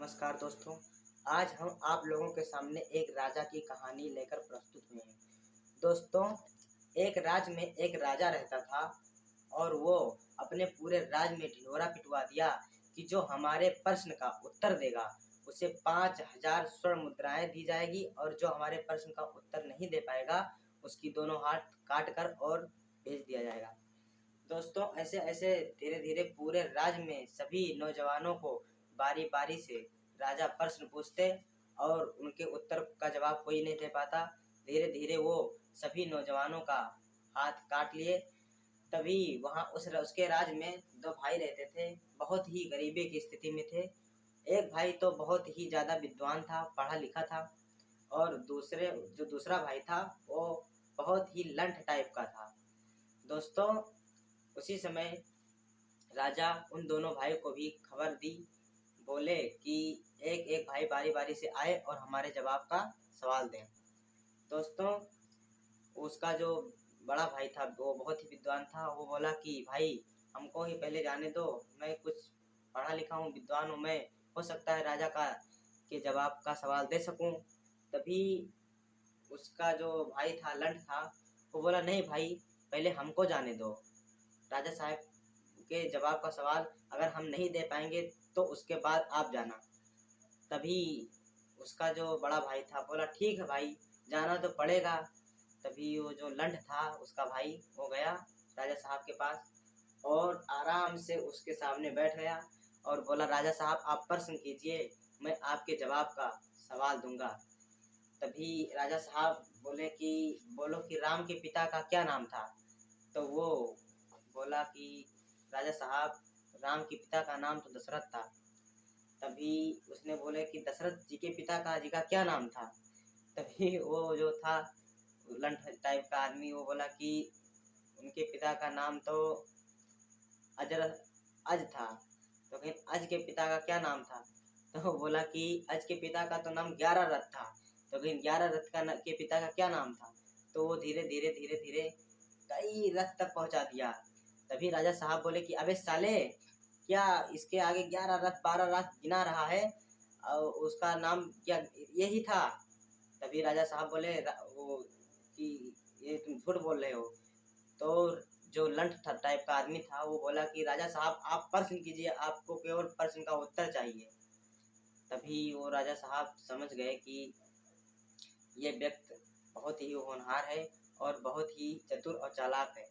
नमस्कार दोस्तों। आज हम आप लोगों के सामने एक राजा की कहानी लेकर प्रस्तुत हुए हैं। दोस्तों, एक राज्य में एक राजा रहता था और वो अपने पूरे राज्य में ढिंढोरा पिटवा दिया कि जो हमारे प्रश्न का उत्तर देगा उसे 5,000 स्वर्ण मुद्राएं दी जाएगी और जो हमारे प्रश्न का उत्तर नहीं दे पाएगा उसकी दोनों हाथ काट कर और भेज दिया जाएगा। दोस्तों, ऐसे ऐसे धीरे धीरे पूरे राज्य में सभी नौजवानों को बारी बारी से राजा प्रश्न पूछते और उनके उत्तर का जवाब कोई नहीं दे पाता। धीरे धीरे वो सभी नौजवानों का हाथ काट लिए। तभी वहाँ उसके राज्य में दो भाई रहते थे, बहुत ही गरीबी की स्थिति में थे। एक भाई तो बहुत ही ज़्यादा विद्वान था, पढ़ा लिखा था, और दूसरा भाई था वो बहुत ही लंठ टाइप का था। दोस्तों, उसी समय राजा उन दोनों भाई को भी खबर दी। बोले कि एक एक भाई बारी बारी से आए और हमारे जवाब का सवाल दें। दोस्तों, उसका जो बड़ा भाई था वो बहुत ही विद्वान था। वो बोला कि भाई हमको ही पहले जाने दो, मैं कुछ पढ़ा लिखा हूँ, विद्वान हूँ, मैं हो सकता है राजा का के जवाब का सवाल दे सकूँ। तभी उसका जो भाई था, लंठ था, वो बोला नहीं भाई, पहले हमको जाने दो। राजा साहब के जवाब का सवाल अगर हम नहीं दे पाएंगे तो उसके बाद आप जाना। तभी उसका जो बड़ा भाई था बोला ठीक है भाई, जाना तो पड़ेगा। तभी वो जो लंठ था उसका भाई वो गया राजा साहब के पास और आराम से उसके सामने बैठ गया और बोला राजा साहब आप प्रश्न कीजिए, मैं आपके जवाब का सवाल दूंगा। तभी राजा साहब बोले कि बोलो कि राम के पिता का क्या नाम था। तो वो बोला कि राजा साहब राम के पिता का नाम तो दशरथ था। तभी उसने बोले कि दशरथ जी के पिता का जी का क्या नाम था। तभी वो जो था लंठ टाइप का आदमी वो बोला कि उनके पिता का नाम तो अज था। तो कहीं अज के पिता का क्या नाम था। तो बोला कि अज के पिता का तो नाम 11 रथ था। तो कहीं 11 रथ के पिता का क्या नाम था। तो वो धीरे धीरे धीरे धीरे कई रथ तक पहुंचा दिया। तभी राजा साहब बोले कि अबे साले, क्या इसके आगे 11 रथ 12 रथ गिना रहा है और उसका नाम क्या यही था। तभी राजा साहब बोले वो कि ये तुम झूठ बोल रहे हो। तो जो लंठ था टाइप का आदमी था वो बोला कि राजा साहब आप प्रश्न कीजिए, आपको केवल प्रश्न का उत्तर चाहिए। तभी वो राजा साहब समझ गए कि ये व्यक्ति बहुत ही होनहार है और बहुत ही चतुर और चालाक है।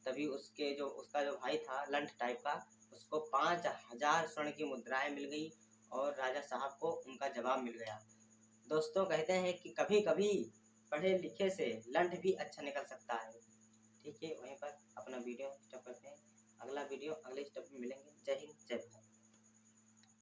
तभी उसका जो भाई था लंठ टाइप का, उसको 5,000 स्वर्ण की मुद्राएं मिल गई और राजा साहब को उनका जवाब मिल गया। दोस्तों, कहते हैं कि कभी कभी पढ़े लिखे से लंठ भी अच्छा निकल सकता है। ठीक है, वहीं पर अपना वीडियो स्टॉप करते हैं। अगला वीडियो अगले स्टेप में मिलेंगे। जय हिंद, जय भारत।